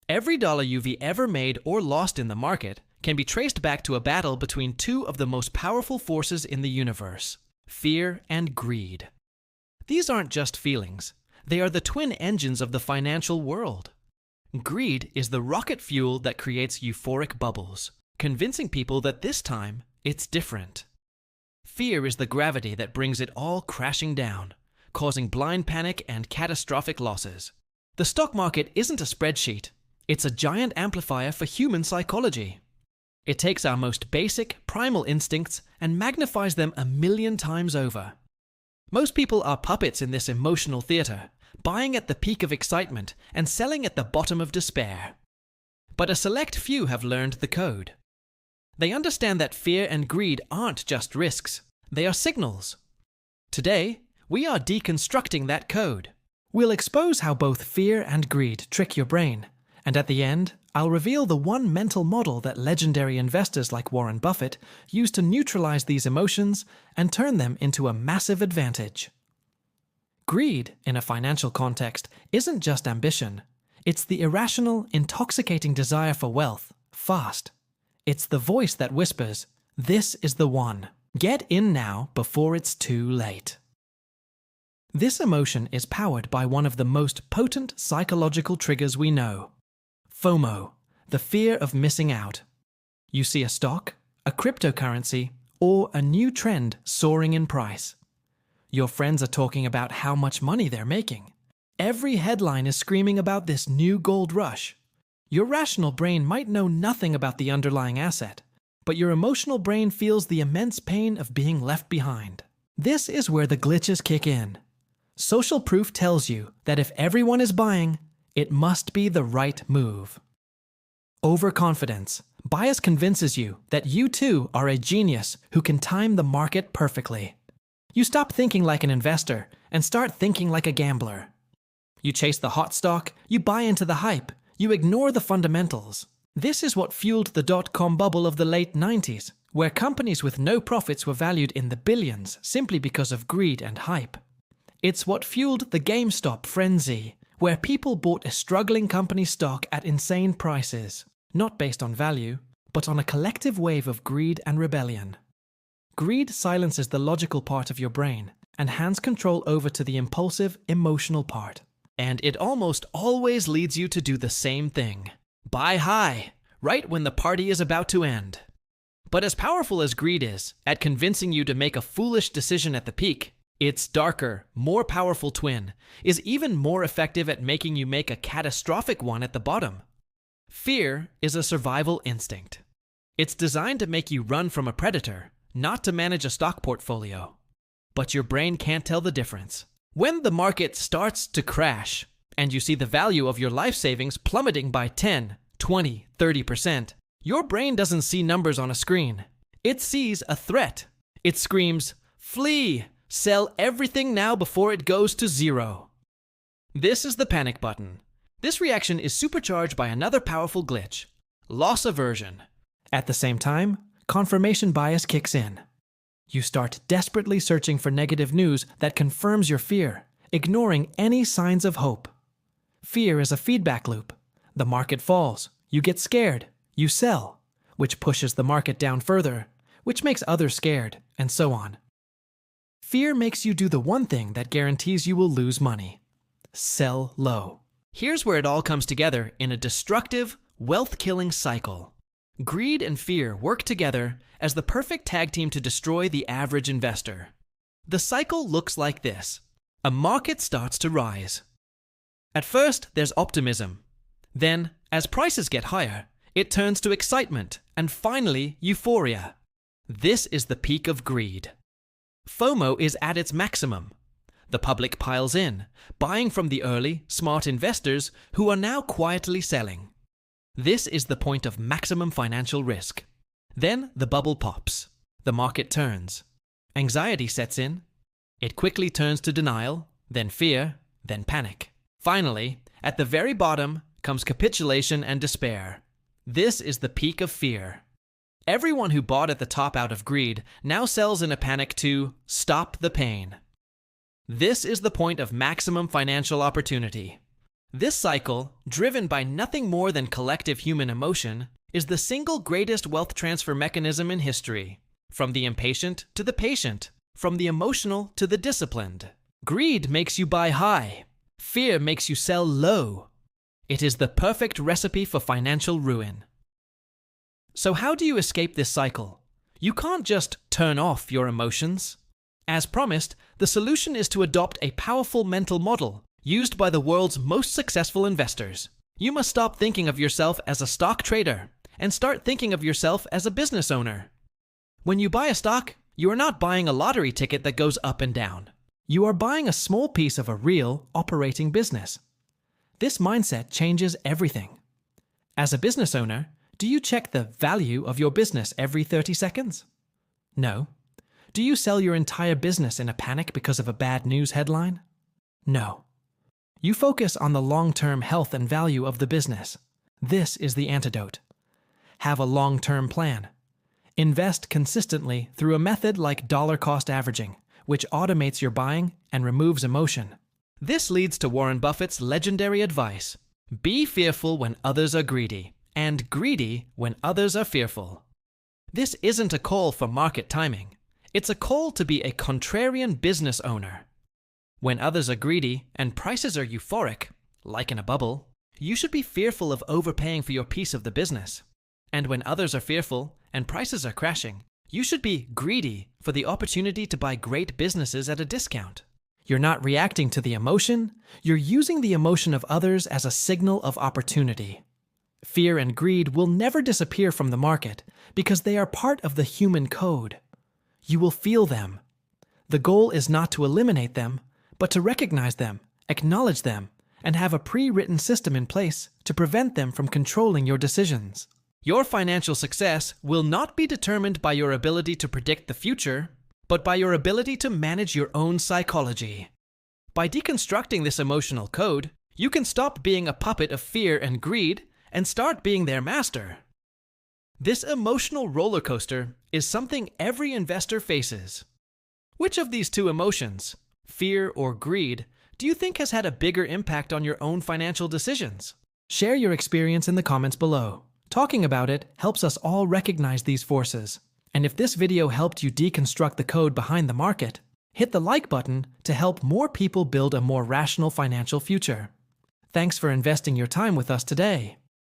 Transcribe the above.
Every dollar you've ever made or lost in the market can be traced back to a battle between two of the most powerful forces in the universe: fear and greed. These aren't just feelings. They are the twin engines of the financial world. Greed is the rocket fuel that creates euphoric bubbles, convincing people that this time it's different. Fear is the gravity that brings it all crashing down, causing blind panic and catastrophic losses. The stock market isn't a spreadsheet. It's a giant amplifier for human psychology. It takes our most basic, primal instincts and magnifies them 1,000,000 times over. Most people are puppets in this emotional theater, buying at the peak of excitement and selling at the bottom of despair. But a select few have learned the code. They understand that fear and greed aren't just risks, they are signals. Today, we are deconstructing that code. We'll expose how both fear and greed trick your brain, and at the end, I'll reveal the one mental model that legendary investors like Warren Buffett use to neutralize these emotions and turn them into a massive advantage. Greed, in a financial context, isn't just ambition. It's the irrational, intoxicating desire for wealth, fast. It's the voice that whispers, "This is the one. Get in now before it's too late." This emotion is powered by one of the most potent psychological triggers we know: FOMO, the fear of missing out. You see a stock, a cryptocurrency, or a new trend soaring in price. Your friends are talking about how much money they're making. Every headline is screaming about this new gold rush. Your rational brain might know nothing about the underlying asset, but your emotional brain feels the immense pain of being left behind. This is where the glitches kick in. Social proof tells you that if everyone is buying, it must be the right move. Overconfidence. Bias convinces you that you too are a genius who can time the market perfectly. You stop thinking like an investor and start thinking like a gambler. You chase the hot stock, you buy into the hype, you ignore the fundamentals. This is what fueled the dot-com bubble of the late 90s, where companies with no profits were valued in the billions simply because of greed and hype. It's what fueled the GameStop frenzy, where people bought a struggling company's stock at insane prices, not based on value, but on a collective wave of greed and rebellion. Greed silences the logical part of your brain and hands control over to the impulsive, emotional part. And it almost always leads you to do the same thing. Buy high, right when the party is about to end. But as powerful as greed is at convincing you to make a foolish decision at the peak, its darker, more powerful twin is even more effective at making you make a catastrophic one at the bottom. Fear is a survival instinct. It's designed to make you run from a predator, not to manage a stock portfolio. But your brain can't tell the difference. When the market starts to crash, and you see the value of your life savings plummeting by 10, 20, 30%, your brain doesn't see numbers on a screen. It sees a threat. It screams, "Flee! Sell everything now before it goes to zero." This is the panic button. This reaction is supercharged by another powerful glitch: loss aversion. At the same time, confirmation bias kicks in. You start desperately searching for negative news that confirms your fear, ignoring any signs of hope. Fear is a feedback loop. The market falls, you get scared, you sell, which pushes the market down further, which makes others scared, and so on. Fear makes you do the one thing that guarantees you will lose money: sell low. Here's where it all comes together in a destructive, wealth-killing cycle. Greed and fear work together as the perfect tag team to destroy the average investor. The cycle looks like this. A market starts to rise. At first, there's optimism. Then, as prices get higher, it turns to excitement, and finally, euphoria. This is the peak of greed. FOMO is at its maximum. The public piles in, buying from the early, smart investors who are now quietly selling. This is the point of maximum financial risk. Then the bubble pops. The market turns. Anxiety sets in. It quickly turns to denial, then fear, then panic. Finally, at the very bottom comes capitulation and despair. This is the peak of fear. Everyone who bought at the top out of greed now sells in a panic to stop the pain. This is the point of maximum financial opportunity. This cycle, driven by nothing more than collective human emotion, is the single greatest wealth transfer mechanism in history. From the impatient to the patient, from the emotional to the disciplined. Greed makes you buy high. Fear makes you sell low. It is the perfect recipe for financial ruin. So how do you escape this cycle? You can't just turn off your emotions. As promised, the solution is to adopt a powerful mental model used by the world's most successful investors. You must stop thinking of yourself as a stock trader and start thinking of yourself as a business owner. When you buy a stock, you are not buying a lottery ticket that goes up and down. You are buying a small piece of a real, operating business. This mindset changes everything. As a business owner, do you check the value of your business every 30 seconds? No. Do you sell your entire business in a panic because of a bad news headline? No. You focus on the long-term health and value of the business. This is the antidote. Have a long-term plan. Invest consistently through a method like dollar-cost averaging, which automates your buying and removes emotion. This leads to Warren Buffett's legendary advice: be fearful when others are greedy, and greedy when others are fearful. This isn't a call for market timing. It's a call to be a contrarian business owner. When others are greedy and prices are euphoric, like in a bubble, you should be fearful of overpaying for your piece of the business. And when others are fearful and prices are crashing, you should be greedy for the opportunity to buy great businesses at a discount. You're not reacting to the emotion, you're using the emotion of others as a signal of opportunity. Fear and greed will never disappear from the market because they are part of the human code. You will feel them. The goal is not to eliminate them, but to recognize them, acknowledge them, and have a pre-written system in place to prevent them from controlling your decisions. Your financial success will not be determined by your ability to predict the future, but by your ability to manage your own psychology. By deconstructing this emotional code, you can stop being a puppet of fear and greed and start being their master. This emotional roller coaster is something every investor faces. Which of these two emotions, fear or greed, do you think has had a bigger impact on your own financial decisions? Share your experience in the comments below. Talking about it helps us all recognize these forces. And if this video helped you deconstruct the code behind the market, hit the like button to help more people build a more rational financial future. Thanks for investing your time with us today.